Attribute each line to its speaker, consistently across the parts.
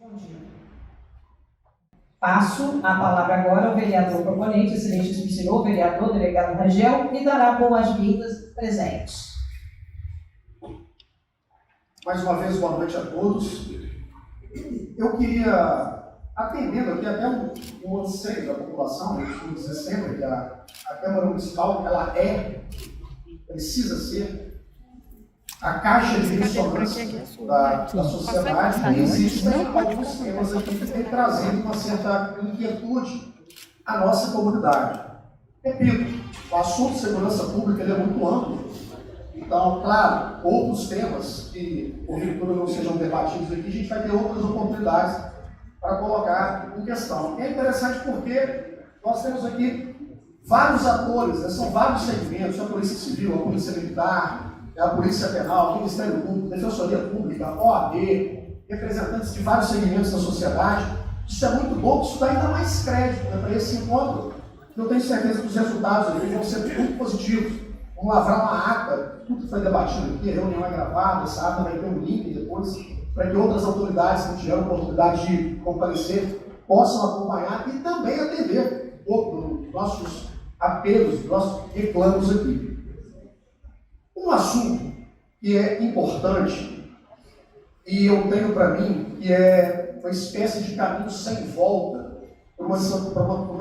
Speaker 1: Bom dia. Passo a palavra agora ao vereador proponente, excelentíssimo senhor vereador delegado Rangel, que dará boas-vindas presentes.
Speaker 2: Mais uma vez, boa noite a todos. Eu queria, atendendo aqui até um anseio da população, eu costumo dizer sempre que a Câmara Municipal, ela precisa ser a caixa de ressonância da sociedade, e existem alguns temas aqui que têm trazido uma certa inquietude à nossa comunidade. Repito, o assunto de segurança pública ele é muito amplo. Então, claro, outros temas que porventura não sejam debatidos aqui, a gente vai ter outras oportunidades para colocar em questão. E é interessante porque nós temos aqui vários atores, né? São vários segmentos, a Polícia Civil, a Polícia Militar, a Polícia Penal, o Ministério Público, a Defensoria Pública, a OAB, representantes de vários segmentos da sociedade. Isso é muito bom, isso dá ainda mais crédito, né, para esse encontro. Eu tenho certeza que os resultados aqui vão ser muito positivos. Vamos lavrar uma ata, tudo que foi debatido aqui, a reunião é gravada, essa ata vai ter um link depois, para que outras autoridades que tiveram oportunidade de comparecer possam acompanhar e também atender um pouco dos nossos apelos, dos nossos reclamos aqui. Um assunto que é importante, e eu tenho para mim, que é uma espécie de caminho sem volta para uma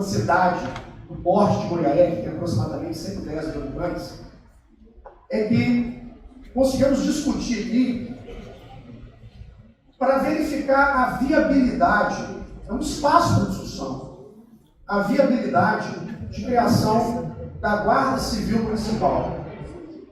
Speaker 2: cidade do porte de Muriaé, que tem aproximadamente 110 mil habitantes, é que conseguimos discutir aqui para verificar a viabilidade, é um espaço para discussão, a viabilidade de criação da Guarda Civil Municipal.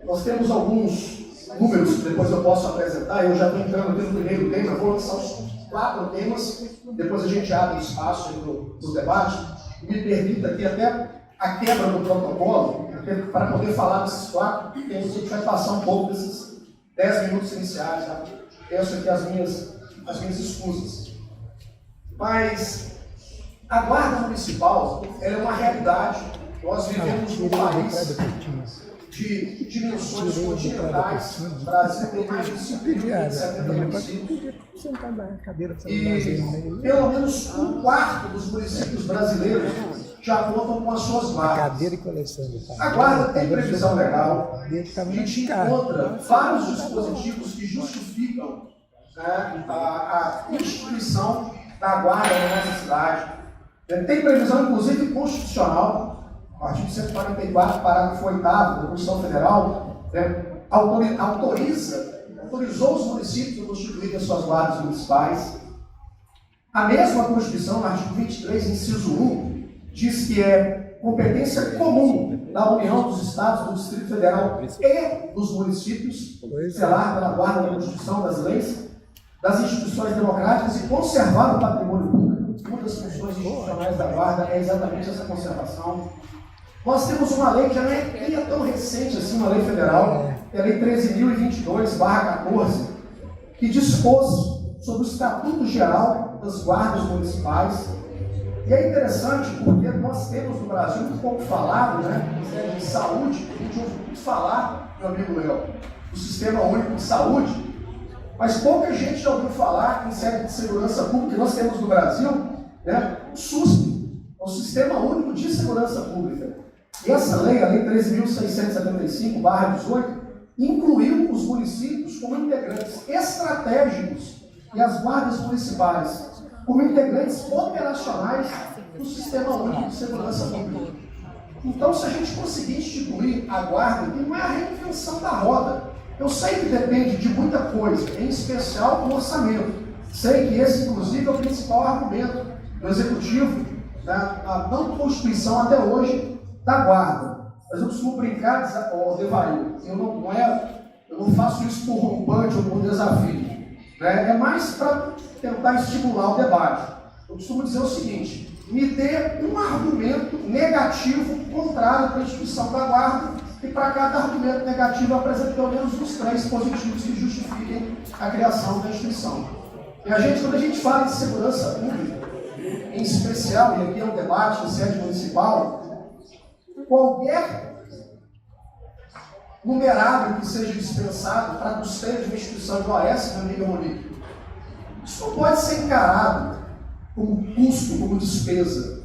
Speaker 2: Nós temos alguns números que depois eu posso apresentar, eu já estou entrando aqui no primeiro tema, eu vou lançar os 4 temas, depois a gente abre espaço no debate, e me permita aqui até a quebra do protocolo, para poder falar desses 4, a gente vai passar um pouco desses 10 minutos iniciais, tá? Peço aqui as minhas excusas. Mas a Guarda Municipal ela é uma realidade. Nós vivemos num país de dimensões continentais. O Brasil tem mais de 50 municípios. E pelo menos um quarto dos municípios brasileiros já contam com as suas guardas. A guarda tem previsão legal. A gente encontra vários dispositivos que justificam, né, a instituição da guarda na nossa cidade. Tem previsão, inclusive, constitucional. O artigo 144, parágrafo 8º da Constituição Federal, né, autorizou os municípios a constituírem as suas guardas municipais. A mesma Constituição, no artigo 23, inciso 1, diz que é competência comum da União, dos Estados, do Distrito Federal e dos municípios zelar pela guarda da Constituição, das leis, das instituições democráticas e conservar o patrimônio público. Uma das funções institucionais da guarda é exatamente essa conservação. Nós temos uma lei que já não é tão recente assim, uma lei federal, que é a Lei 13.022/14, que dispôs sobre o Estatuto Geral das Guardas Municipais. E é interessante porque nós temos no Brasil muito pouco falado, né, em série de saúde, a gente ouve muito falar, meu amigo Léo, do Sistema Único de Saúde, mas pouca gente já ouviu falar em série de segurança pública que nós temos no Brasil, né, o SUSP, o Sistema Único de Segurança Pública. E essa lei, a Lei 13.675/18, incluiu os municípios como integrantes estratégicos e as guardas municipais como integrantes operacionais do Sistema Único de Segurança Pública. Então, se a gente conseguir instituir a guarda, que não é a reinvenção da roda, eu sei que depende de muita coisa, em especial do orçamento. Sei que esse, inclusive, é o principal argumento do Executivo, da não constituição até hoje da guarda. Mas eu costumo brincar, Devair, eu não faço isso por rompante ou por desafio. Né? É mais para tentar estimular o debate. Eu costumo dizer o seguinte: me dê um argumento negativo contrário para a instituição da guarda, e para cada argumento negativo eu apresento pelo menos uns 3 positivos que justifiquem a criação da instituição. E quando a gente fala de segurança pública, em especial, e aqui é um debate em sede municipal, qualquer numerário que seja dispensado para custeio de uma instituição de OAS, meu amigo Monique, Isso não pode ser encarado como custo, como despesa.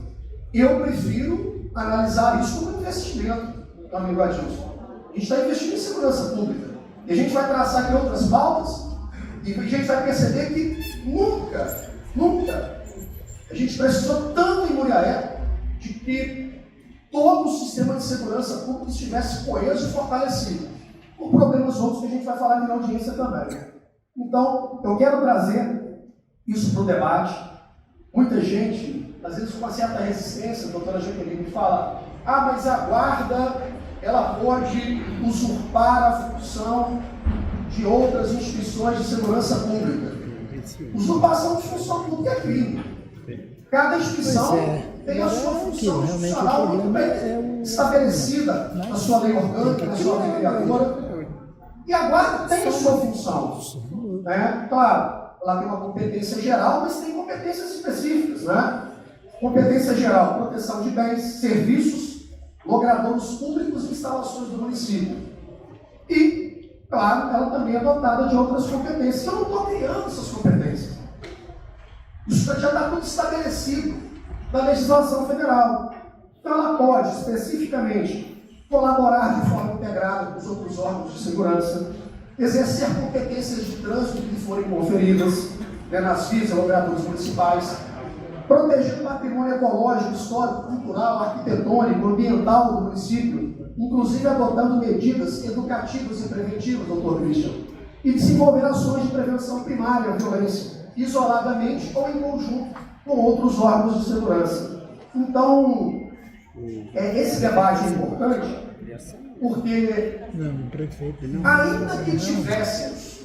Speaker 2: Eu prefiro analisar isso como investimento, meu amigo Adilson. A gente está investindo em segurança pública. E a gente vai traçar aqui outras pautas e a gente vai perceber que nunca a gente precisou tanto em Muriaé de que todo o sistema de segurança pública estivesse coeso e fortalecido, por problemas outros que a gente vai falar aqui na audiência também. Então, eu quero trazer isso para o debate. Muita gente, às vezes com uma certa resistência, a doutora Jaqueline fala, mas a guarda, ela pode usurpar a função de outras instituições de segurança pública. Usurpação de função pública é crime. Cada instituição tem a sua função institucional muito bem estabelecida na sua lei orgânica, na sua lei criadora. E a guarda tem a sua função. Né? Claro, ela tem uma competência geral, mas tem competências específicas. Né? Competência geral, proteção de bens, serviços, logradouros públicos e instalações do município. E, claro, ela também é dotada de outras competências. Eu não estou criando essas competências. Isso já está tudo estabelecido na legislação federal. Então, ela pode, especificamente, colaborar de forma integrada com os outros órgãos de segurança, exercer competências de trânsito que lhe forem conferidas, nas vias e logradouros municipais, proteger o patrimônio ecológico, histórico, cultural, arquitetônico, ambiental do município, inclusive adotando medidas educativas e preventivas, doutor Christian, e desenvolver ações de prevenção primária à violência, isoladamente ou em conjunto com outros órgãos de segurança. Então, esse debate é importante porque, ainda que tivéssemos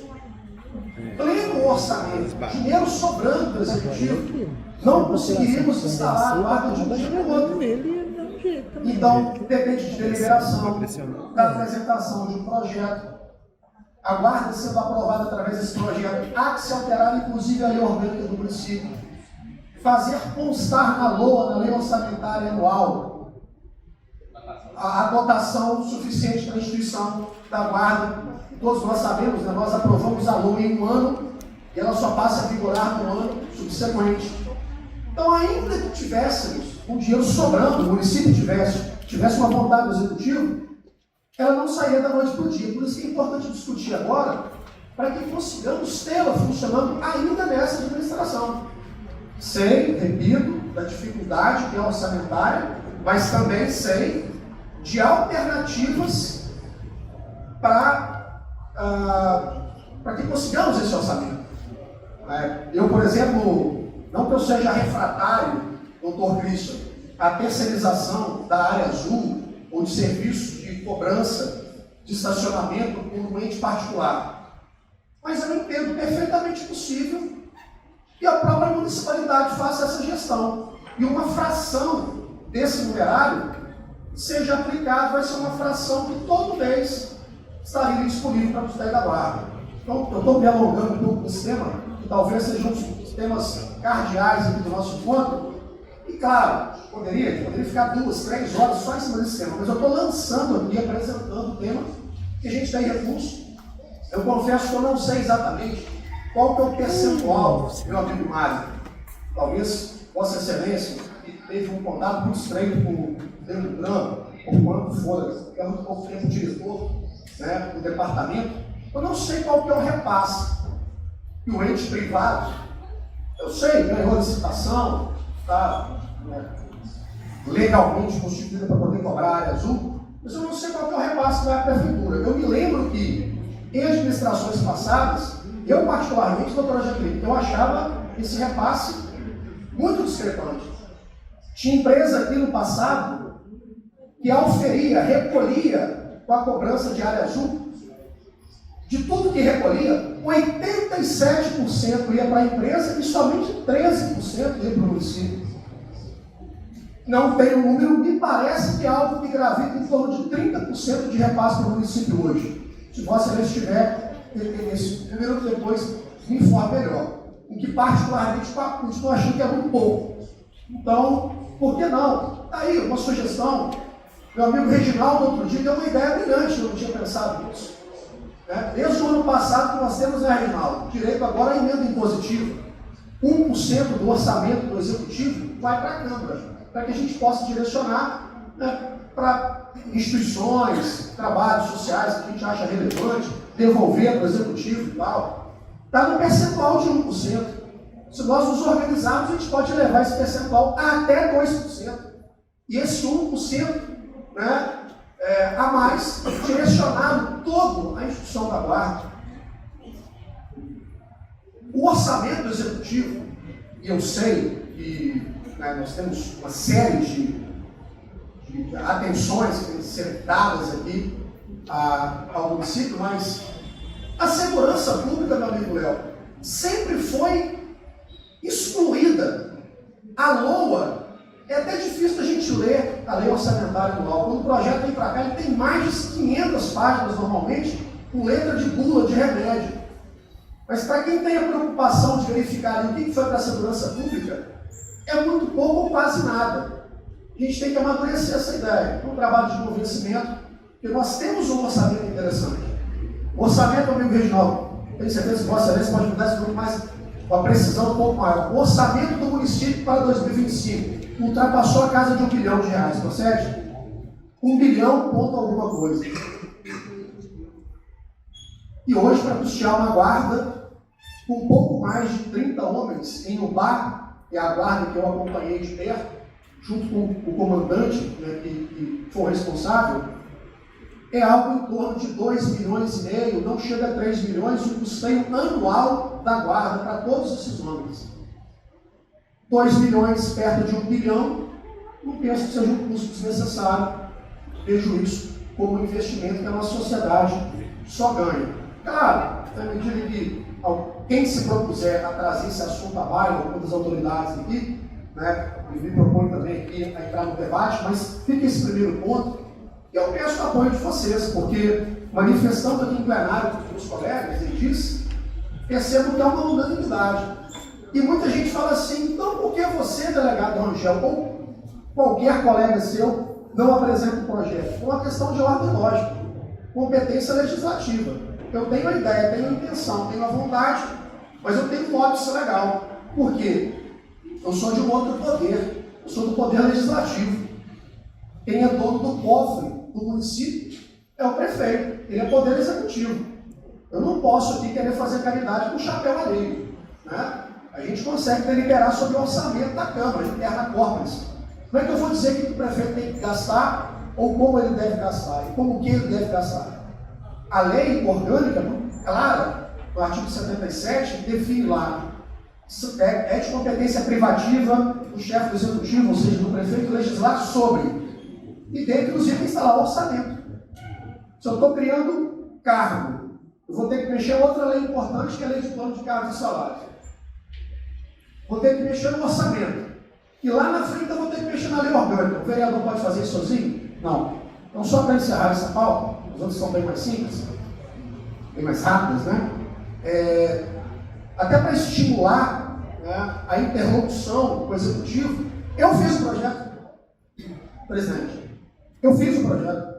Speaker 2: pleno orçamento, dinheiro sobrando do executivo, não conseguiríamos instalar a guarda de um dia para o outro. Então, depende de deliberação, da apresentação de um projeto. A guarda sendo aprovada através desse projeto, há que se alterar inclusive a lei orgânica do município, fazer constar na LOA, na lei orçamentária anual, a dotação suficiente para a instituição da guarda. Todos nós sabemos, né, nós aprovamos a LOA em um ano e ela só passa a vigorar no ano subsequente. Então, ainda que tivéssemos um dinheiro sobrando, o município tivesse uma vontade do executivo, ela não sairia da noite para o dia. Por isso que é importante discutir agora, para que consigamos tê-la funcionando ainda nessa administração. Sei, repito, da dificuldade que é orçamentária, mas também sei de alternativas para que consigamos esse orçamento. Eu, por exemplo, não que eu seja refratário, doutor Christian, à terceirização da área azul ou de serviços de cobrança de estacionamento por um ente particular. Mas eu entendo perfeitamente possível que a própria municipalidade faça essa gestão. E uma fração desse numerário seja aplicado, vai ser uma fração que todo mês estaria disponível para a custeio da guarda. Então, eu estou me alongando um pouco nesse tema, que talvez sejam os temas cardeais aqui do nosso encontro. E claro, poderia ficar 2, 3 horas só em cima desse tema, mas eu estou lançando aqui, apresentando o tema, que a gente tem recurso. Eu confesso que eu não sei exatamente qual que é o percentual, meu amigo Mário. Talvez Vossa Excelência, que teve um contato muito estreito com o Pedro Branco, ou quando for, que é muito pouco tempo diretor, né, do departamento, eu não sei qual que é o repasse. E o ente privado, eu sei, ganhou licitação, está legalmente constituída para poder cobrar a área azul, mas eu não sei qual que é o repasse da prefeitura. Eu me lembro que em administrações passadas, eu particularmente, doutora Jaqueline, eu achava esse repasse muito discrepante. Tinha empresa aqui no passado que auferia, recolhia com a cobrança de área azul, de tudo que recolhia, 87% ia para a empresa e somente 13% ia para o município. Não tem um número, me parece que é algo que gravita em torno de 30% de repasse para o município hoje. Se Vossa Excelência tiver esse número, depois me informe melhor. Em que particularmente estou achando que é muito pouco. Então, por que não? Está aí uma sugestão. Meu amigo Reginaldo, outro dia, deu uma ideia brilhante, eu não tinha pensado nisso. Né? Desde o ano passado que nós temos, Reinaldo, direito agora à emenda impositiva. 1% do orçamento do Executivo vai para a Câmara, para que a gente possa direcionar, né, para instituições, trabalhos sociais que a gente acha relevante, devolver para o Executivo e tal. Está no percentual de 1%. Se nós nos organizarmos, a gente pode levar esse percentual até 2%. E esse 1%, né, a mais, direcionado todo à instituição da Guarda. O orçamento do Executivo, e eu sei que, né, nós temos uma série de atenções que têm que ser dadas aqui ao município, mas a segurança pública, meu amigo Léo, sempre foi excluída. A LOA, é até difícil a gente ler a lei orçamentária anual. Quando o projeto vem para cá, ele tem mais de 500 páginas normalmente, com letra de bula, de remédio. Mas para quem tem a preocupação de verificar ali o que foi para a segurança pública, é muito pouco ou quase nada. A gente tem que amadurecer essa ideia. É um trabalho de convencimento, porque nós temos um orçamento interessante. O orçamento, amigo Reginaldo, tenho certeza que Vossa Excelência pode mudar esse grupo mais, com a precisão um pouco maior. O orçamento do município para 2025 ultrapassou a casa de R$1 bilhão, procede? 1 bilhão, ponto alguma coisa. E hoje, para custear uma guarda, com um pouco mais de 30 homens em um bar, que é a guarda que eu acompanhei de perto, junto com o comandante, né, que foi o responsável, é algo em torno de 2,5 milhões, não chega a 3 milhões, o custeio anual da guarda para todos esses homens. 2 milhões perto de 1 bilhão, não penso que seja um custo desnecessário. Vejo isso como um investimento que a nossa sociedade só ganha. Claro, na medida que quem se propuser a trazer esse assunto à baila, algumas das autoridades aqui, né, eu me proponho também aqui a entrar no debate, mas fica esse primeiro ponto, e eu peço o apoio de vocês, porque manifestando aqui em plenário com os colegas, ele disse, percebo que há uma unanimidade. E muita gente fala assim, então por que você, delegado Rangel, ou qualquer colega seu, não apresenta o projeto? É uma questão de ordem lógica, competência legislativa. Eu tenho a ideia, tenho a intenção, tenho a vontade, mas eu tenho um óbice legal. Por quê? Eu sou de um outro poder, eu sou do poder legislativo. Quem é dono do cofre do município é o prefeito, ele é poder executivo. Eu não posso aqui querer fazer caridade com o chapéu alheio, né? A gente consegue deliberar sobre o orçamento da Câmara, interna corporis. Como é que eu vou dizer que o prefeito tem que gastar, ou como ele deve gastar, e como que ele deve gastar? A lei orgânica, clara, no artigo 77, define lá, é de competência privativa do chefe do executivo, ou seja, do prefeito, legislar sobre, e deve, inclusive, instalar o orçamento. Se eu estou criando cargo, eu vou ter que mexer em outra lei importante, que é a lei de plano de cargos e salários. Vou ter que mexer no orçamento. E lá na frente eu vou ter que mexer na lei orgânica. O vereador pode fazer isso sozinho? Não. Então, só para encerrar essa pauta, os outros são bem mais simples, bem mais rápidos, né? Até para estimular, né, a interlocução com o executivo, eu fiz o projeto, presidente. Eu fiz o projeto.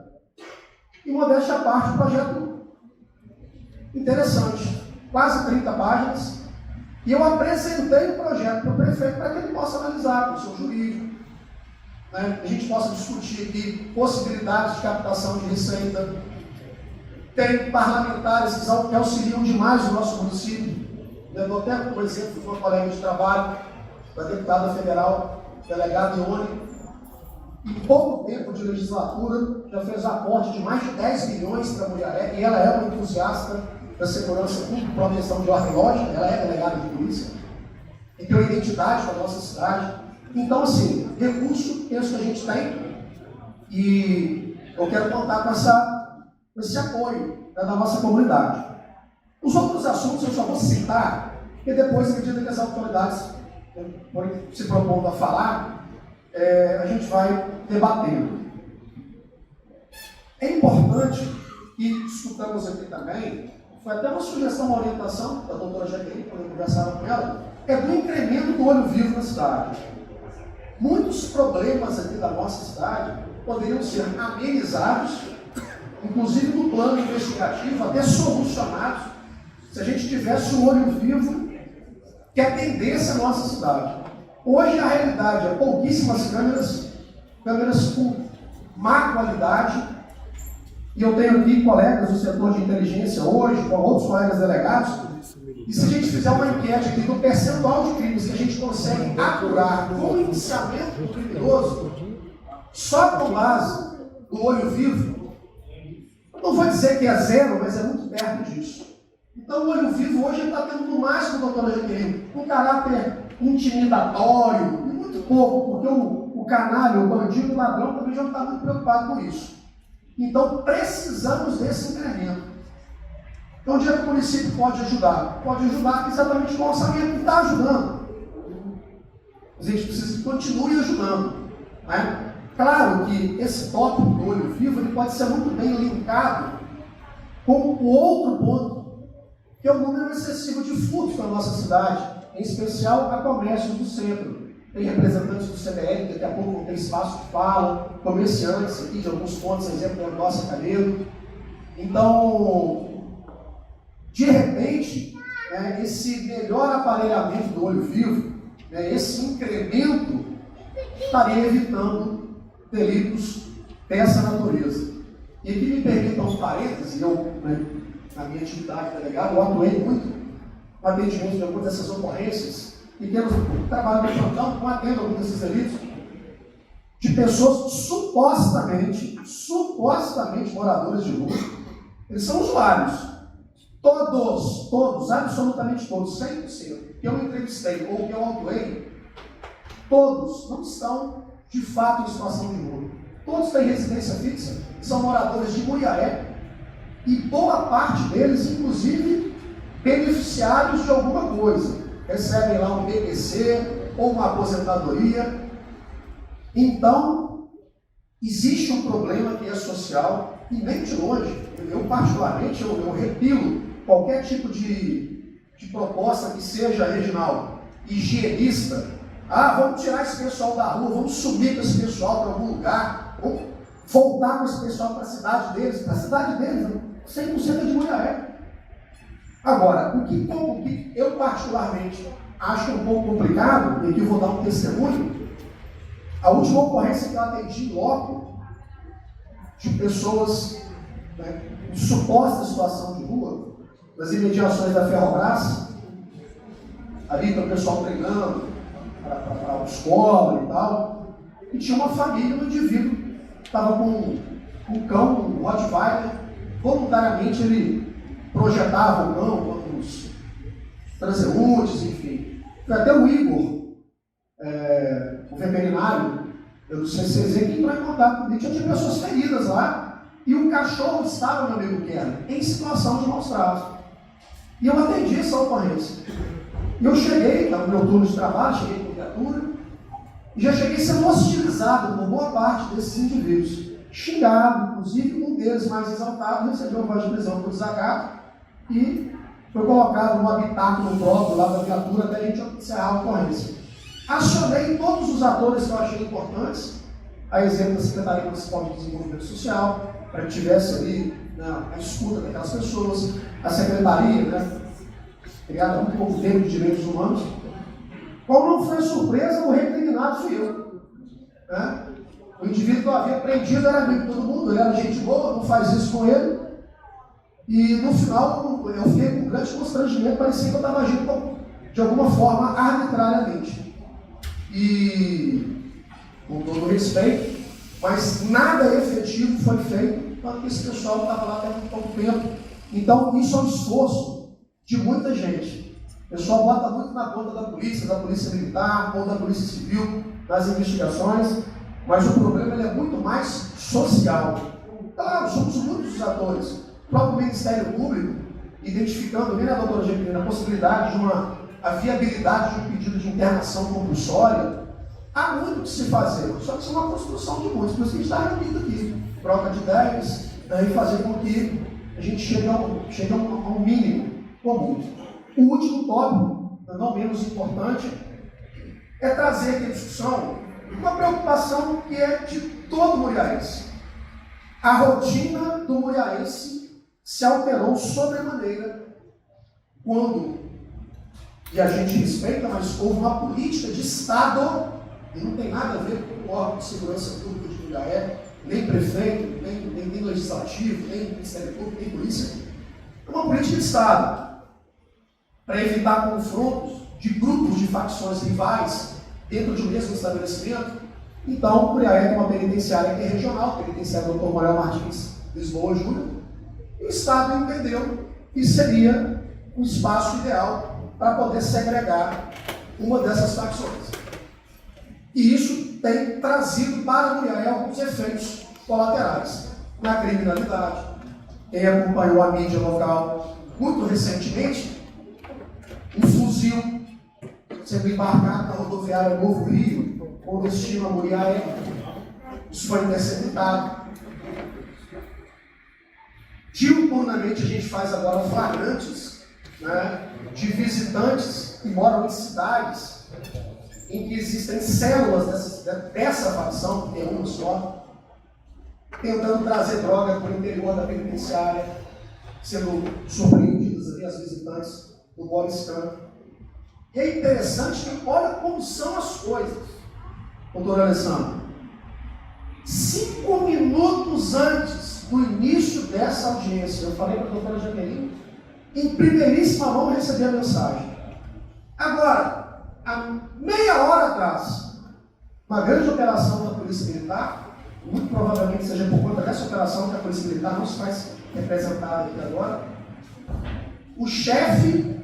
Speaker 2: E modéstia à parte, um projeto interessante. Quase 30 páginas. E eu apresentei o projeto para o prefeito para que ele possa analisar com o seu jurídico. Né? A gente possa discutir aqui possibilidades de captação de receita. Tem parlamentares que auxiliam demais o nosso município. Eu dou até como exemplo de uma colega de trabalho, da deputada federal, delegada Ione. Em pouco tempo de legislatura, já fez aporte de mais de 10 milhões para a Mulheré, e ela é uma entusiasta da segurança pública, para uma questão de ordem lógica, ela é delegada de polícia, e tem uma identidade para a nossa cidade. Então, assim, recurso, penso que a gente tem, e eu quero contar com esse apoio, né, da nossa comunidade. Os outros assuntos eu só vou citar, porque depois, à medida que as autoridades forem se propondo a falar, a gente vai debatendo. É importante, e escutamos aqui também, foi até uma sugestão, uma orientação da doutora Jaqueline, quando eu conversava com ela, é do incremento do olho vivo na cidade. Muitos problemas aqui da nossa cidade poderiam ser amenizados inclusive no plano investigativo, até solucionados, se a gente tivesse um olho vivo que atendesse a nossa cidade. Hoje a realidade é pouquíssimas câmeras com má qualidade, e eu tenho aqui colegas do setor de inteligência hoje, com outros colegas delegados, e se a gente fizer uma enquete aqui do percentual de crimes que a gente consegue apurar com o indiciamento do criminoso, só com base do olho vivo, eu não vou dizer que é zero, mas é muito perto disso. Então o olho vivo hoje está tendo no máximo, doutora Jaqueline, um caráter intimidatório, e muito pouco, porque o canalha, o bandido, o ladrão também já não está muito preocupado com isso. Então precisamos desse incremento. Então onde é que o município pode ajudar? Pode ajudar exatamente com o orçamento que está ajudando. A gente precisa que continue ajudando, né? Claro que esse tópico do olho vivo ele pode ser muito bem linkado com o outro ponto, que é o número excessivo de furtos na nossa cidade, em especial a comércio do centro. Tem representantes do CDL, daqui a pouco não tem espaço de fala, comerciantes aqui de alguns pontos, exemplo da nossa Canedo. Então, de repente, esse melhor aparelhamento do olho vivo, esse incremento, estaria evitando delitos dessa natureza. E aqui me permitam um parêntese, eu, na minha atividade de delegado, eu atuei muito no atendimento de algumas dessas ocorrências, e temos um trabalho de plantão com atendo alguns desses delitos, de pessoas supostamente moradores de rua. Eles são usuários. Todos, absolutamente todos, 100%, que eu entrevistei ou que eu atuei, todos não estão, de fato, em situação de rua. Todos têm residência fixa, são moradores de Muriaé, e boa parte deles, inclusive, beneficiários de alguma coisa. Recebem lá um BPC ou uma aposentadoria. Então, existe um problema que é social, e nem de longe. Eu particularmente, eu repilo qualquer tipo de proposta que seja, Reginaldo, higienista. Vamos tirar esse pessoal da rua, vamos sumir com esse pessoal para algum lugar, vamos voltar com esse pessoal para a cidade deles. Para a cidade deles, 100% é de Muriaé. Agora, o que eu particularmente acho um pouco complicado, e aqui eu vou dar um testemunho, a última ocorrência que eu atendi logo, de pessoas em suposta situação de rua, nas imediações da Ferrobras, ali está o pessoal treinando para a escola e tal, e tinha uma família, um indivíduo que estava com um cão, um Rottweiler, voluntariamente ele projetava o cão contra os transeuntes, enfim. Foi até o Igor, o veterinário, eu do CCZ, que entrou em contato comigo, tinha pessoas feridas lá, e o cachorro estava, meu amigo Kerner, em situação de maus tratos. E eu atendi essa ocorrência. E eu cheguei, no meu turno de trabalho, cheguei com viatura, e já cheguei sendo hostilizado por boa parte desses indivíduos. Xingado, inclusive, um deles mais exaltado, recebeu uma voz de prisão por desacato e foi colocado no habitáculo próprio lá da viatura até a gente encerrar a ocorrência. Acionei todos os atores que eu achei importantes, a exemplo da Secretaria Municipal de Desenvolvimento Social, para que tivesse ali a escuta daquelas pessoas, a Secretaria, criada há muito pouco tempo de Direitos Humanos. Qual não foi a surpresa, o recriminado fui eu. O indivíduo que eu havia prendido era amigo de todo mundo, ele era gente boa, não faz isso com ele. E no final eu fiquei com um grande constrangimento, parecia que eu estava agindo de alguma forma arbitrariamente. E com todo respeito, mas nada efetivo foi feito, porque esse pessoal estava lá até muito pouco tempo. Então isso é um esforço de muita gente. O pessoal bota muito na conta da polícia militar ou da polícia civil, nas investigações, mas o problema ele é muito mais social. Claro, somos muitos os atores. O próprio Ministério Público, identificando, nem a doutora Jaqueline, a possibilidade de a viabilidade de um pedido de internação compulsória, há muito que se fazer, só que isso é uma construção de muitos, por isso que a gente está reunido aqui, troca de ideias, e fazer com que a gente chegue a um mínimo comum. O último tópico, não menos importante, é trazer aqui a discussão uma preocupação que é de todo muriaense. a rotina do muriaense se alterou sobremaneira quando, e a gente respeita, mas houve uma política de Estado, e não tem nada a ver com o órgão de segurança pública de Muriaé, nem prefeito, nem legislativo, nem Ministério Público, nem polícia. É uma política de Estado para evitar confrontos de grupos de facções rivais dentro de um mesmo estabelecimento. Então, Muriaé tem uma penitenciária que é regional, penitenciária do Dr. Morel Martins Lisboa Júnior, e o Estado entendeu que seria um espaço ideal para poder segregar uma dessas facções. E isso tem trazido para Muriaé alguns efeitos colaterais na criminalidade. Quem acompanhou a mídia local muito recentemente, um fuzil sendo embarcado na rodoviária Novo Rio, com destino a Muriaé. Isso foi interceptado. Diuturnamente a gente faz agora flagrantes, né, de visitantes que moram em cidades em que existem células dessa facção, que tem uma só, tentando trazer droga para o interior da penitenciária, sendo surpreendidas ali as visitantes do Boriscan. E é interessante que olha como são as coisas, doutor Alessandro. 5 minutos antes do início dessa audiência, eu falei para a doutora Jaqueline, em primeiríssima mão recebi a mensagem. Agora, há meia hora atrás, uma grande operação da Polícia Militar, muito provavelmente seja por conta dessa operação que a Polícia Militar não se faz representada aqui agora, o chefe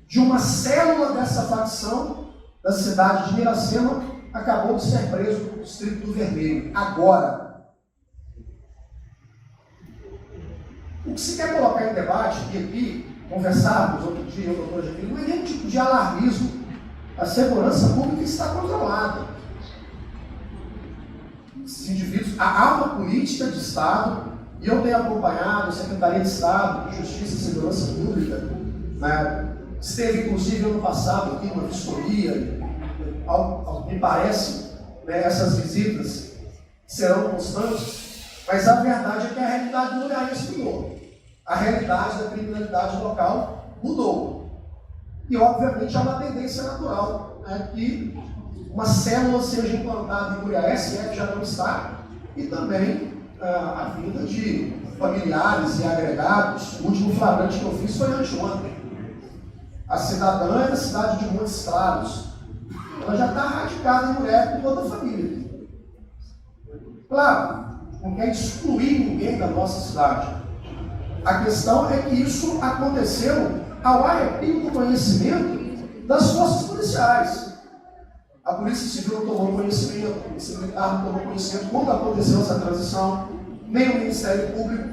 Speaker 2: de uma célula dessa facção da cidade de Miracema acabou de ser preso no Distrito do Vermelho, agora. O que se quer colocar em debate, e aqui conversarmos outro dia, eu, doutor Jaqueline, não é nenhum tipo de alarmismo. A segurança pública está controlada. Esses indivíduos, há uma política de Estado, e eu tenho acompanhado a Secretaria de Estado de Justiça e Segurança Pública, né, esteve inclusive ano passado aqui uma vistoria, ao que me parece, né, essas visitas serão constantes, mas a verdade é que a realidade do Muriaense mudou. A realidade da criminalidade local mudou. E, obviamente, há uma tendência natural, né, que uma célula seja implantada em Muriaé, se é que já não está, e também a vinda de familiares e agregados. O último flagrante que eu fiz foi anteontem. A cidadã é da cidade de Montes Claros. Ela já está radicada em Muriaé com toda a família. Claro, não quer excluir ninguém da nossa cidade. A questão é que isso aconteceu ao arrepio do conhecimento das forças policiais. A Polícia Civil não tomou conhecimento, a Polícia Militar não tomou conhecimento quando aconteceu essa transição, nem o Ministério Público.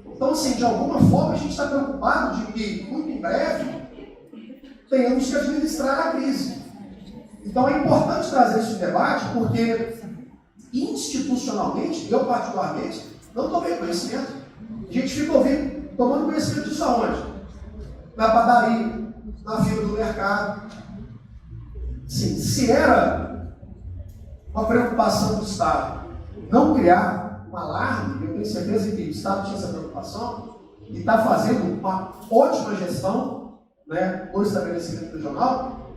Speaker 2: Então, assim, de alguma forma, a gente está preocupado de que, muito em breve, tenhamos que administrar a crise. Então, é importante trazer esse debate, porque, institucionalmente, eu particularmente, não tomei conhecimento. A gente fica ouvindo, tomando conhecimento disso aonde? Na padaria, na fila do mercado. Sim, se era uma preocupação do Estado não criar um alarme, eu tenho certeza que o Estado tinha essa preocupação e está fazendo uma ótima gestão, né, do estabelecimento regional.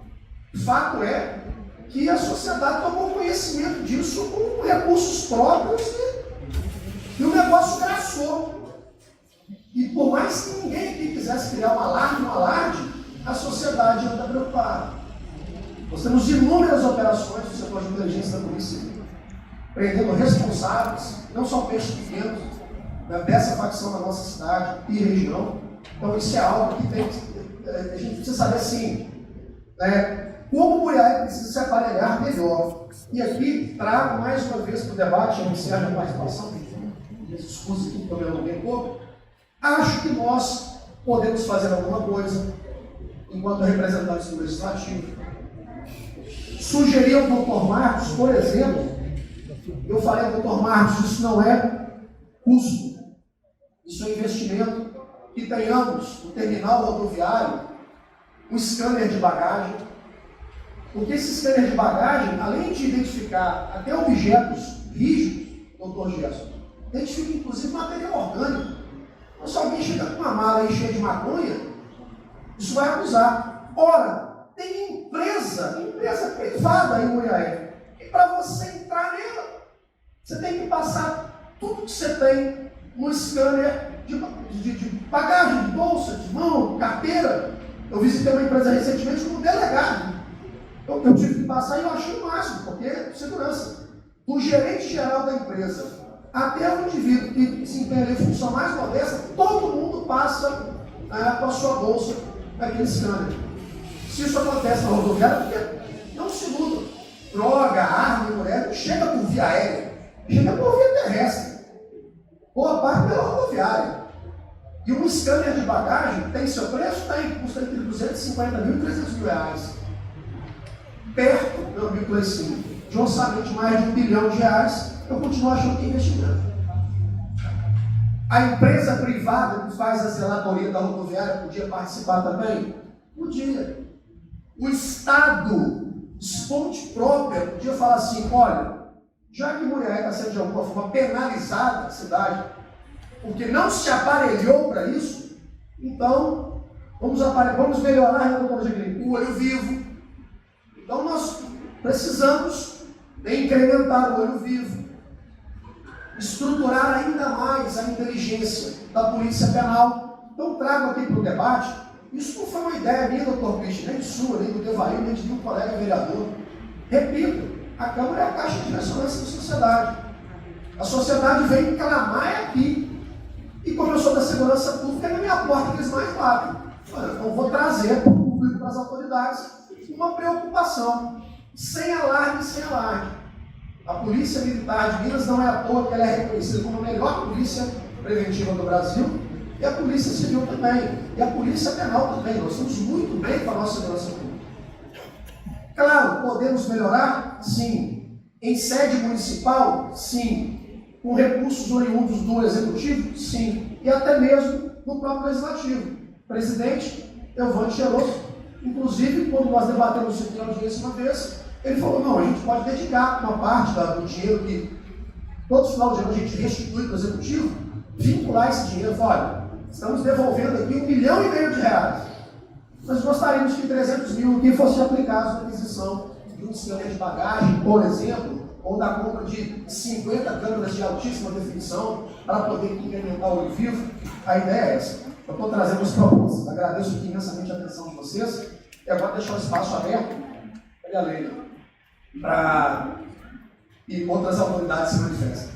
Speaker 2: O fato é que a sociedade tomou conhecimento disso com recursos próprios e o negócio graçou. E por mais que ninguém aqui quisesse criar um alarde, a sociedade ainda está preocupada. Nós temos inúmeras operações do setor de inteligência da Polícia Civil, prendendo responsáveis, não só peixes pequenos, né, dessa facção da nossa cidade e região. Então isso é algo que a gente precisa saber assim, né, como o Muriaé precisa se aparelhar melhor. E aqui trago mais uma vez para o debate, eu encerro a participação, discurso aqui que eu me alonguei um pouco. Acho que nós podemos fazer alguma coisa enquanto representantes do Legislativo. Sugeri ao Dr. Marcos, por exemplo, eu falei ao Dr. Marcos, isso não é custo, isso é investimento, que tenhamos no terminal rodoviário um scanner de bagagem, porque esse scanner de bagagem, além de identificar até objetos rígidos, Dr. Gerson, identifica inclusive material orgânico. Então, se alguém chega com uma mala aí cheia de maconha, isso vai abusar. Ora, tem empresa privada em Goiás, e para você entrar nela, você tem que passar tudo que você tem no scanner de bagagem, de bolsa, de mão, carteira. Eu visitei uma empresa recentemente como delegado. Eu tive que passar e eu achei o máximo, porque é segurança. Do gerente geral da empresa até o indivíduo que desempenha a função mais modesta, todo mundo passa com a sua bolsa naquele scanner. Se isso acontece na rodoviária, porque não se luta. Droga, arma, mulher, não chega por via aérea, chega por via terrestre. Boa parte pela rodoviária. E um scanner de bagagem tem seu preço? Tem, custa entre 250 mil e 300 mil reais. Perto, meu amigo Cleicinho, de um orçamento de mais de R$1 bilhão, eu continuo achando que é investimento. A empresa privada que faz a zelatoria da rodoviária podia participar também? Podia. O Estado, fonte própria, podia falar assim, olha, já que Muriaé está sendo de alguma forma penalizada na cidade, porque não se aparelhou para isso, então vamos melhorar o olho vivo. Então nós precisamos incrementar o olho vivo, estruturar ainda mais a inteligência da polícia penal. Então trago aqui para o debate, isso não foi uma ideia minha, doutor Cristian, nem sua, nem do Devair, nem de nenhum colega vereador. Repito, a Câmara é a caixa de ressonância da sociedade. A sociedade vem clamar aqui. E como eu sou da segurança pública, é na minha porta que eles mais batem. Então vou trazer para o público, para as autoridades, uma preocupação, sem alarde, sem alarde. A Polícia Militar de Minas não é à toa que ela é reconhecida como a melhor polícia preventiva do Brasil, e a Polícia Civil também, e a Polícia Penal também. Nós estamos muito bem com a nossa segurança pública. Claro, podemos melhorar? Sim. Em sede municipal? Sim. Com recursos oriundos do Executivo? Sim. E até mesmo do próprio Legislativo. Presidente Elvante Cheiroso, inclusive, quando nós debatemos isso em audiência uma vez, ele falou, não, a gente pode dedicar uma parte do dinheiro que todo final de ano a gente restitui para o Executivo, vincular esse dinheiro. Olha, estamos devolvendo aqui R$1,5 milhão. Nós gostaríamos que 300 mil aqui fossem aplicados na aquisição de um scanner de bagagem, por exemplo, ou da compra de 50 câmeras de altíssima definição para poder incrementar o olho vivo. A ideia é essa. Eu estou trazendo as propostas. Agradeço aqui imensamente a atenção de vocês. E agora deixar o espaço aberto para a Leila, para e outras autoridades se manifestem.